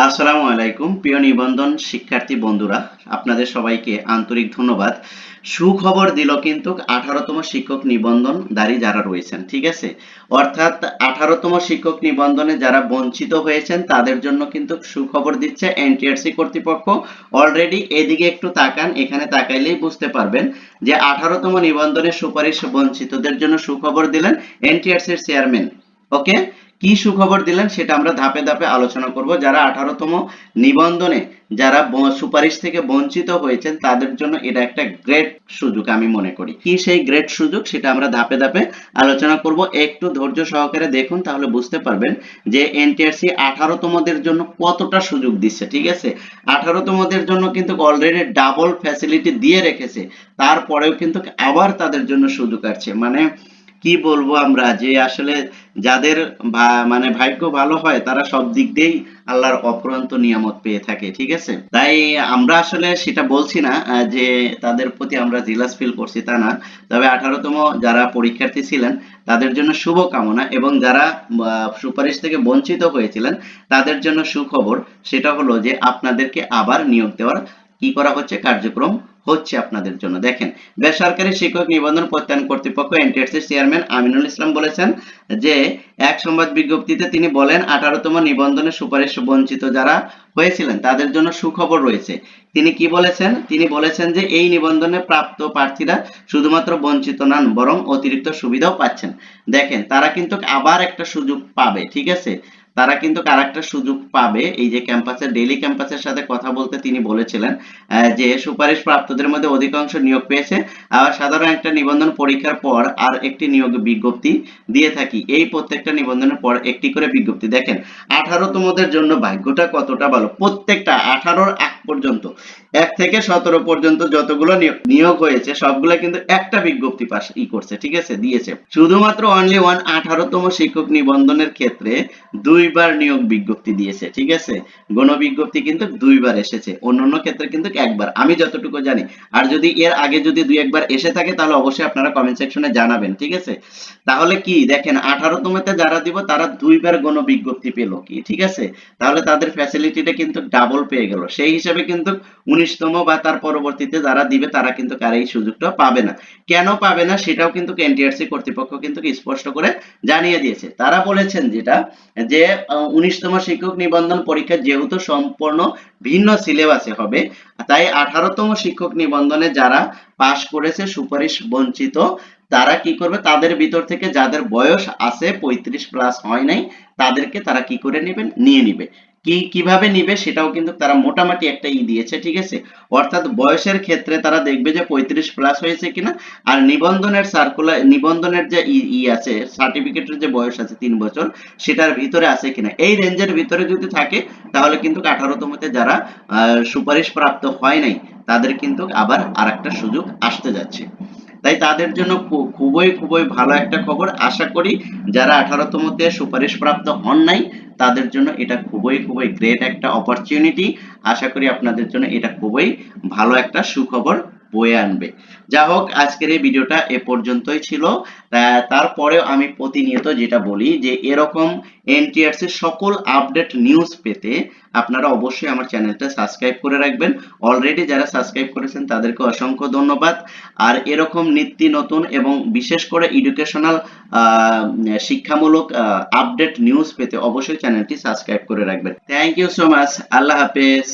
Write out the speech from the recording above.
আসসালামু আলাইকুম প্রিয় নিবন্ধন শিক্ষার্থী বন্ধুরা, আপনাদের সবাইকে আন্তরিক ধন্যবাদ। সুখবর দিল কিন্তু 18তম শিক্ষক নিবন্ধনধারী যারা রয়েছেন, ঠিক আছে, অর্থাৎ 18তম শিক্ষক নিবন্ধনে যারা বঞ্চিত হয়েছেন তাদের জন্য কিন্তু সুখবর দিচ্ছে এনটিআরসি কর্তৃপক্ষ। অলরেডি এদিকে একটু তাকান, এখানে তাকাইলেই বুঝতে পারবেন যে 18তম নিবন্ধনের সুপারিশ বঞ্চিতদের জন্য সুখবর দিলেন এনটিআরসির চেয়ারম্যান। ওকে, কি সুখবর দিলেন সেটা আমরা ধাপে ধাপে আলোচনা করব। যারা 18তম নিবন্ধনে যারা সুপারিশ থেকে বঞ্চিত হয়েছেন তাদের জন্য এটা একটা গ্রেট সুযোগ আমি মনে করি। কি সেই গ্রেট সুযোগ সেটা আমরা ধাপে ধাপে আলোচনা করব। একটু ধৈর্য সহকারে দেখুন, তাহলে বুঝতে পারবেন যে এনটিআরসি 18তমদের জন্য কতটা সুযোগ দিচ্ছে। ঠিক আছে, 18তমদের জন্য কিন্তু অলরেডি ডাবল ফ্যাসিলিটি দিয়ে রেখেছে, তারপরেও কিন্তু আবার তাদের জন্য সুযোগ আসছে। মানে কি বলবো আমরা, যে আসলে যাদের মানে ভাগ্য ভালো হয় তারা সব দিক দিয়েই আল্লাহর অফুরন্ত নিয়ামত পেয়ে থাকে। ঠিক আছে, তাই আমরা আসলে সেটা বলছি না যে তাদের প্রতি আমরা জিলাস ফিল করছি, তা না। তবে 18তম যারা পরীক্ষার্থী ছিলেন তাদের জন্য শুভ কামনা, এবং যারা সুপারিশ থেকে বঞ্চিত হয়েছিলেন তাদের জন্য সুখবর। সেটা হলো যে আপনাদেরকে আবার নিয়োগ দেওয়ার কি করা হচ্ছে, কার্যক্রম হচ্ছে আপনাদের জন্য। দেখেন, বেসরকারি শিক্ষক নিবন্ধন প্রত্যয়ন কর্তৃপক্ষ এনটিআরসির চেয়ারম্যান আমিনুল ইসলাম বলেছেন যে এক সংবাদ বিজ্ঞপ্তিতে তিনি বলেন 18তম নিবন্ধনে সুপারিশ বঞ্চিত যারা হয়েছিলেন তাদের জন্য সুখবর রয়েছে। তিনি কি বলেছেন? তিনি বলেছেন যে এই নিবন্ধনে প্রাপ্ত প্রার্থীরা শুধুমাত্র বঞ্চিত নন, বরং অতিরিক্ত সুবিধাও পাচ্ছেন। দেখেন, তারা কিন্তু আবার একটা সুযোগ পাবে। ঠিক আছে, তারা কিন্তু আরেকটা সুযোগ পাবে। এই যে ক্যাম্পাসের ডেইলি ক্যাম্পাসের সাথে কথা বলতে তিনি বলেছিলেন যে সুপারিশ প্রাপ্তদের মধ্যে অধিকাংশ নিয়োগ পেয়েছে। আবার সাধারণ একটা নিবন্ধন পরীক্ষার পর আর একটি নিয়োগ বিজ্ঞপ্তি দিয়ে থাকি, এই প্রত্যেকটা নিবন্ধনের পর একটি করে বিজ্ঞপ্তি। দেখেন, 18তমদের জন্য ভাগ্যটা কতটা ভালো। প্রত্যেকটা 18র আগ পর্যন্ত 1 থেকে 17 পর্যন্ত যতগুলো নিয়োগ হয়েছে সবগুলো কিন্তু একটা বিজ্ঞপ্তি পাস করছে। ঠিক আছে, দিয়েছে। শুধুমাত্র অনলি ওয়ান 18তম শিক্ষক নিবন্ধনের ক্ষেত্রে দুইবার নিয়োগ বিজ্ঞপ্তি দিয়েছে। ঠিক আছে, গণবিজ্ঞপ্তি কিন্তু দুইবার এসেছে, অন্যান্য ক্ষেত্রে কিন্তু একবার, আমি যতটুকু জানি। আর যদি এর আগে যদি দুই একবার এসে থাকে তাহলে অবশ্যই আপনারা কমেন্ট সেকশনে জানাবেন। ঠিক আছে, তাহলে কি দেখেন, 18তমতে যারা দিব তারা দুইবার গণবিজ্ঞপ্তি পেল কি। ঠিক আছে, তাহলে তাদের ফ্যাসিলিটিটা কিন্তু ডাবল পেয়ে গেল। সেই হিসাবে কিন্তু 19তম বা তার পরবর্তীতে যারা দিবে তারা কিন্তু আর এই সুযোগটা পাবে না। কেন পাবে না সেটাও কিন্তু এনটিআরসি কর্তৃপক্ষ কিন্তু স্পষ্ট করে জানিয়ে দিয়েছে। তারা বলেছেন যেটা, যে 19তম শিক্ষক নিবন্ধন পরীক্ষা যেহেতু সম্পূর্ণ ভিন্ন সিলেবাসে হবে, তাই 18তম শিক্ষক নিবন্ধনে যারা পাশ করেছে সুপারিশ বঞ্চিত তারা কি করবে, তাদের ভিতর থেকে যাদের বয়স আছে 35 প্লাস হয় নাই তাদেরকে তারা কি করে নেবেন, নিয়ে নিবে। কিভাবে নিবে সেটাও কিন্তু তারা মোটামুটি একটা দিয়েছে। ঠিক আছে, অর্থাৎ বয়সের ক্ষেত্রে তারা দেখবে যে 35 প্লাস হয়েছে কিনা, আর নিবন্ধনের সার্কুলার নিবন্ধনের যে আছে সার্টিফিকেটের যে বয়স আছে 3 বছর সেটার ভিতরে আছে কিনা, এই রেঞ্জের ভিতরে যদি থাকে তাহলে কিন্তু 18তমতে যারা সুপারিশ প্রাপ্ত হয় নাই তাদের কিন্তু আবার আরেকটা সুযোগ আসতে যাচ্ছে। তাই তাদের জন্য খুবই খুবই ভালো একটা খবর। আশা করি যারা 18তমতে সুপারিশ প্রাপ্ত হন নাই তাদের জন্য এটা খুবই খুবই গ্রেট একটা অপরচুনিটি। আশা করি আপনাদের জন্য এটা খুবই ভালো একটা সুখবর বয়ে আনবে। যা হোক, আজকের এই ভিডিওটা এ পর্যন্তই ছিল। তারপরেও আমি প্রতিনিয়ত যেটা বলি যে এরকম এনটিআরসির সকল আপডেট নিউজ পেতে আপনারা অবশ্যই আমার চ্যানেলটা সাবস্ক্রাইব করে রাখবেন। অলরেডি যারা সাবস্ক্রাইব করেছেন তাদেরকে অসংখ্য ধন্যবাদ। আর এরকম নিত্য নতুন এবং বিশেষ করে এডুকেশনাল শিক্ষামূলক আপডেট নিউজ পেতে অবশ্যই চ্যানেলটি সাবস্ক্রাইব করে রাখবেন। Thank you so much. আল্লাহ হাফেজ।